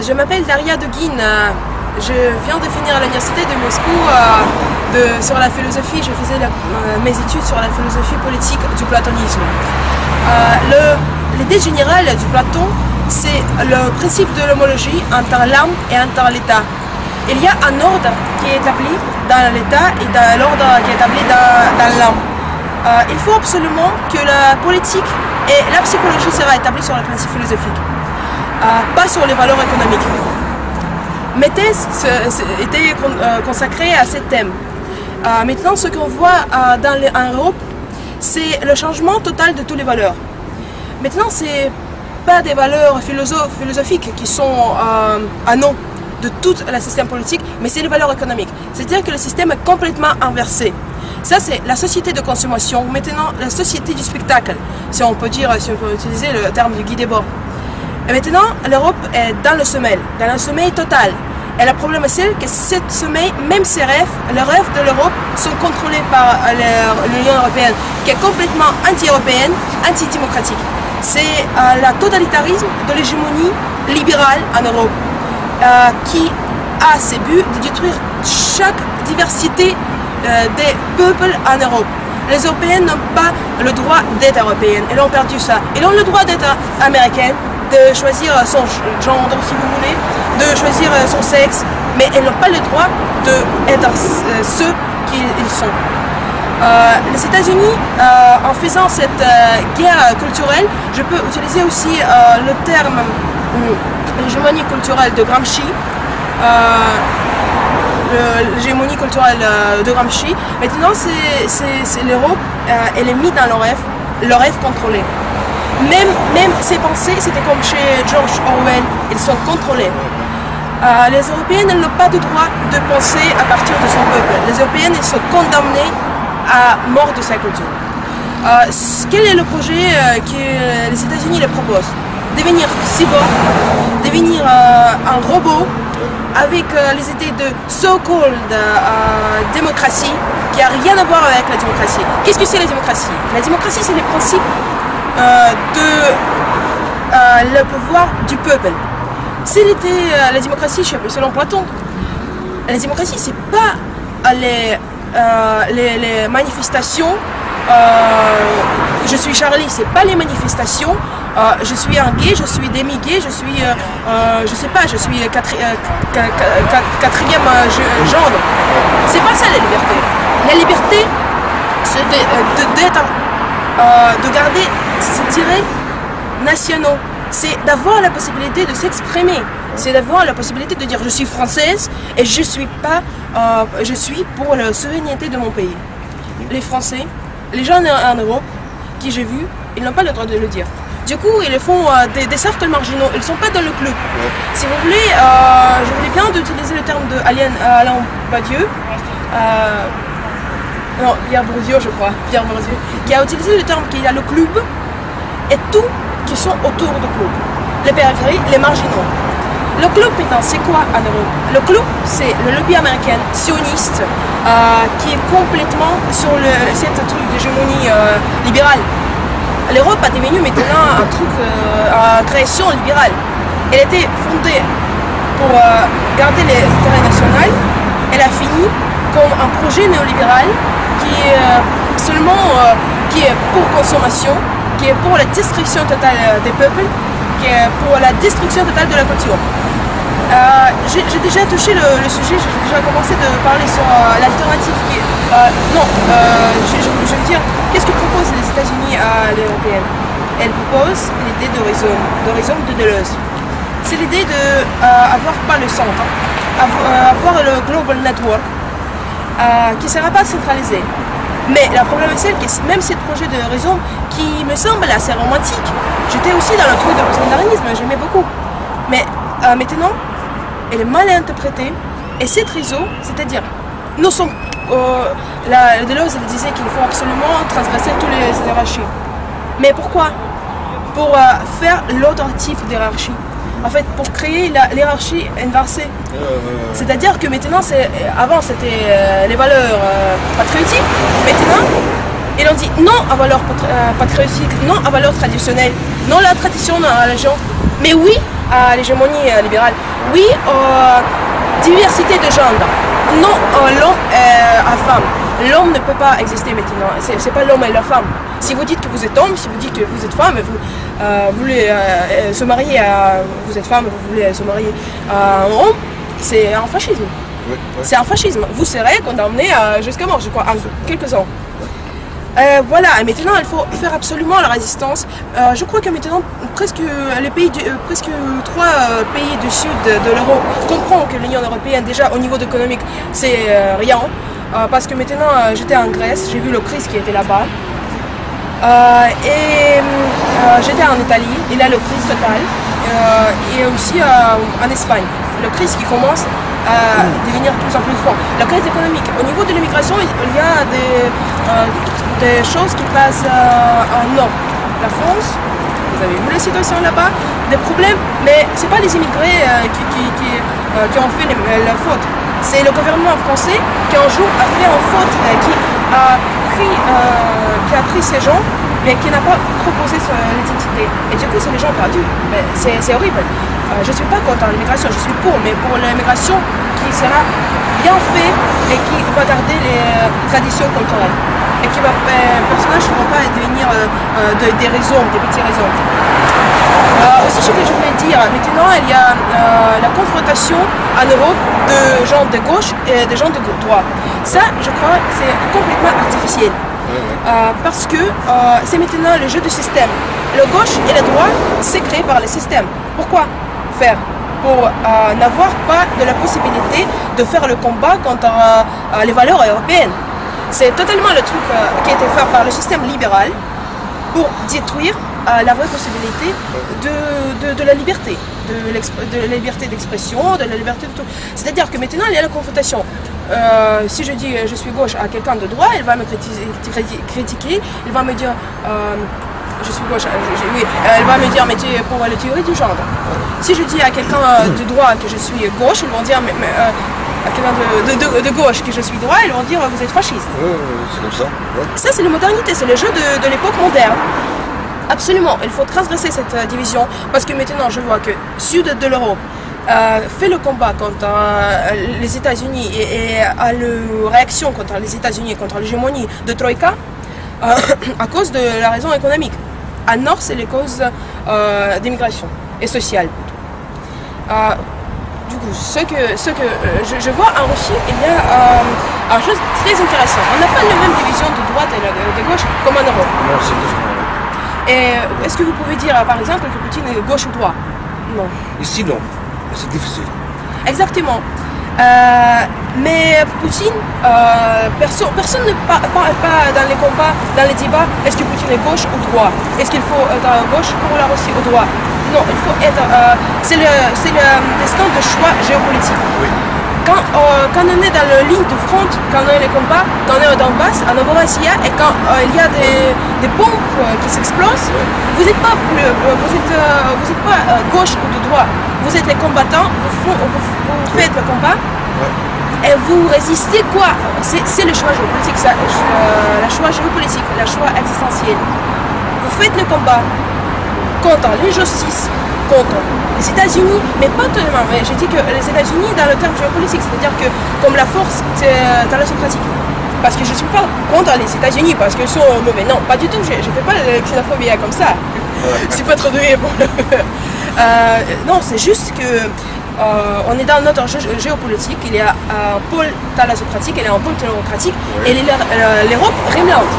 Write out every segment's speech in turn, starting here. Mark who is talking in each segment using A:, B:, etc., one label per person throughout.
A: Je m'appelle Daria Dugin. Je viens de finir à l'université de Moscou sur la philosophie. Je faisais mes études sur la philosophie politique du platonisme. L'idée générale du Platon, c'est le principe de l'homologie entre l'âme et entre l'État. Il y a un ordre qui est établi dans l'État et l'ordre qui est établi dans l'âme. Il faut absolument que la politique et la psychologie soient établies sur le principe philosophique, pas sur les valeurs économiques. Mes thèses étaient consacrées à ce thème. Maintenant, ce qu'on voit en Europe, c'est le changement total de toutes les valeurs. Maintenant, ce n'est pas des valeurs philosophiques qui sont à nom de tout le système politique, mais c'est les valeurs économiques. C'est-à-dire que le système est complètement inversé. Ça, c'est la société de consommation, maintenant la société du spectacle, si on peut utiliser le terme du Guy Debord. Et maintenant, l'Europe est dans le sommeil total. Et le problème c'est que ce sommeil, même ses rêves, les rêves de l'Europe sont contrôlés par l'Union européenne, qui est complètement anti-européenne, anti-démocratique. C'est le totalitarisme de l'hégémonie libérale en Europe, qui a ce but de détruire chaque diversité des peuples en Europe. Les Européens n'ont pas le droit d'être européennes, ils ont perdu ça. Ils ont le droit d'être américaines, de choisir son genre, si vous voulez, de choisir son sexe, mais ils n'ont pas le droit d'être ceux qu'ils sont. Les États-Unis, en faisant cette guerre culturelle, je peux utiliser aussi le terme l'hégémonie culturelle de Gramsci. L'hégémonie culturelle de Gramsci. Maintenant, c'est l'Europe, elle est mise dans le rêve contrôlé. Même ses pensées, c'était comme chez George Orwell, ils sont contrôlés. Les Européennes n'ont pas de droit de penser à partir de son peuple. Les Européennes, elles sont condamnées à mort de sa culture. Quel est le projet que les États-Unis les proposent? Devenir cyborg, devenir un robot, avec les idées de so-called démocratie, qui n'a rien à voir avec la démocratie. Qu'est-ce que c'est la démocratie? La démocratie, c'est les principes le pouvoir du peuple. C'était la démocratie, selon Platon. La démocratie, c'est pas les manifestations. Je suis Charlie, c'est pas les manifestations. Je suis un gay, je suis demi-gay, je suis, je sais pas, je suis quatrième genre. C'est pas ça la liberté. La liberté, c'est de garder ses intérêts nationaux. C'est d'avoir la possibilité de s'exprimer. C'est d'avoir la possibilité de dire je suis française et je suis pour la souveraineté de mon pays. Les Français, les gens en Europe qui j'ai vu, ils n'ont pas le droit de le dire. Du coup, ils font des cercles marginaux, ils ne sont pas dans le club. Si vous voulez, je voulais bien d'utiliser le terme de Alain Badiou, non, Pierre Bourdieu, je crois, Pierre Bourdieu, qui a utilisé le terme qu'il y a le club et tout qui sont autour du club. Les périphéries, les marginaux. Le club, maintenant, c'est quoi en Europe? Le club, c'est le lobby américain sioniste qui est complètement sur cette truc d'hégémonie libérale. L'Europe a devenu maintenant un truc à création libérale. Elle était fondée pour garder les intérêts nationaux. Elle a fini comme un projet néolibéral qui est seulement qui est pour consommation, qui est pour la destruction totale des peuples, qui est pour la destruction totale de la culture. J'ai déjà touché le sujet, j'ai déjà commencé de parler sur l'alternative qui est... je veux dire, qu'est-ce que proposent les États-Unis à l'Européenne? Elles proposent l'idée d'horizon de Deleuze. C'est l'idée d'avoir pas le centre, avoir le Global Network, qui ne sera pas centralisé. Mais la problématique, c'est que même ce projet de réseau qui me semble assez romantique, j'étais aussi dans le truc de postmodernisme, j'aimais beaucoup. Mais maintenant, elle est mal interprétée. Et cette réseau, c'est-à-dire, nous sommes... Deleuze elle disait qu'il faut absolument transgresser toutes les hiérarchies. Mais pourquoi? Pour faire l'autre type d'hierarchie. En fait, pour créer l'hierarchie inversée. C'est-à-dire que maintenant, avant c'était les valeurs patriotiques, maintenant, ils ont dit non à valeurs patriotiques, non à valeurs traditionnelles, non à la tradition, non à la religion, mais oui à l'hégémonie libérale. Oui, diversité de genre. Non, l'homme à femme. L'homme ne peut pas exister maintenant. C'est pas l'homme et la femme. Si vous dites que vous êtes homme, si vous dites que vous êtes femme, vous voulez se marier à... Vous êtes femme, vous voulez se marier à un homme, c'est un fascisme.
B: Oui, oui.
A: C'est un fascisme. Vous serez condamné jusqu'à mort, je crois, à quelques ans. Voilà, et maintenant il faut faire absolument la résistance. Je crois que maintenant presque 3 pays du sud de l'Europe comprennent que l'Union européenne déjà au niveau économique c'est rien. Parce que maintenant j'étais en Grèce, j'ai vu le crise qui était là-bas. J'étais en Italie, il y a le crise totale. Et aussi en Espagne, le crise qui commence à devenir de plus en plus fort. La crise économique. Au niveau de l'immigration, il y a des choses qui passent en nord. La France, vous avez vu la situation là-bas, des problèmes, mais ce n'est pas les immigrés qui ont fait la faute. C'est le gouvernement français qui un jour a fait une faute, qui a pris ces gens, mais qui n'a pas proposé l'identité. Et du coup, c'est les gens perdus. C'est horrible. Je ne suis pas contre l'immigration, je suis pour, mais pour l'immigration qui sera bien faite et qui va garder les traditions culturelles. Et qui va, personnage ne va pas devenir des raisons, des petits raisons. Aussi, ce que je voulais dire, maintenant, il y a la confrontation en Europe de gens de gauche et de gens de droite. Ça, je crois, c'est complètement artificiel. Parce que c'est maintenant le jeu du système. Le gauche et la droite, c'est créé par le système. Pourquoi faire? Pour n'avoir pas de la possibilité de faire le combat contre les valeurs européennes. C'est totalement le truc qui a été fait par le système libéral pour détruire la vraie possibilité de la liberté, de la liberté d'expression, de la liberté de tout. C'est-à-dire que maintenant il y a la confrontation. Si je dis je suis gauche à quelqu'un de droite, il va me critiquer, il va me dire je suis gauche, oui, elle va me dire mais tu es pour la théorie du genre. Si je dis à quelqu'un de droite que je suis gauche, ils vont dire mais à quelqu'un de gauche que je suis droit, ils vont dire vous êtes fasciste.
B: C'est comme ça. Ouais.
A: Ça c'est la modernité, c'est le jeu de l'époque moderne. Absolument, il faut transgresser cette division parce que maintenant je vois que sud de l'Europe fait le combat contre les États-Unis et a la réaction contre les États-Unis et contre l'hégémonie de Troïka à cause de la raison économique. À nord, c'est les causes d'immigration et sociale. Du coup, ce que je vois en Russie, il y a une chose très intéressante. On n'a pas la même division de droite et de gauche comme en Europe.
B: Non, c'est différent.
A: Et est-ce que vous pouvez dire, par exemple, que Poutine est gauche ou droit? Non.
B: Ici, non. C'est difficile.
A: Exactement. Mais Poutine, personne ne parle pas dans les combats, dans les débats, est-ce que Poutine est gauche ou droit? Est-ce qu'il faut être à gauche pour la Russie ou droit? Non, il faut être... c'est le destin de choix géopolitique. Oui. Quand on est dans la ligne de front, quand on est les combats, quand on est au Donbass, en Novorossia, et quand il y a des bombes qui s'explosent, vous n'êtes pas, gauche ou de droite. Vous êtes les combattants, vous faites le combat, et vous résistez quoi? C'est le choix géopolitique, le choix géopolitique, le choix existentiel. Vous faites le combat contre l'injustice, contre les États-Unis, mais pas totalement. Mais j'ai dit que les États-Unis dans le terme géopolitique, c'est-à-dire que comme la force thalassocratique. Parce que je ne suis pas contre les États-Unis parce qu'ils sont mauvais. Non, pas du tout. Je ne fais pas la xénophobie comme ça. Je ne suis pas trop douée pour non, c'est juste que on est dans notre jeu géopolitique. Il y a un pôle thalassocratique, il y a un pôle théocratique, et l'Europe rémlante.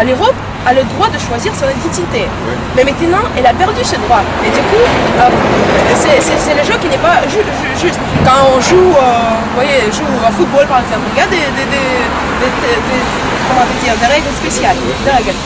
A: L'Europe a le droit de choisir son identité. Mais maintenant, elle a perdu ce droit. Et du coup, c'est le jeu qui n'est pas juste. Quand on joue, vous voyez, joue au football par exemple, il y a des règles spéciales. Des règles.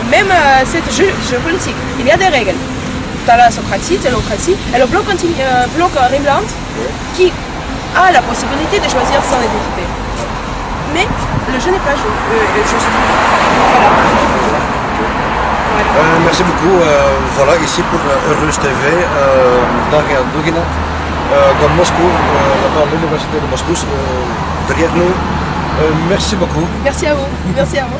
A: Même cette jeu politique, il y a des règles. Thalassocratie, théocratie, et le bloc Rimland qui a la possibilité de choisir son identité. Mais le jeu n'est pas juste. Voilà.
B: Merci beaucoup. Voilà, ici pour Heureuse TV, Daria Dugina, dans Moscou, là-bas à l'université de Moscou, derrière nous. Merci beaucoup.
A: Merci à vous. Merci à vous.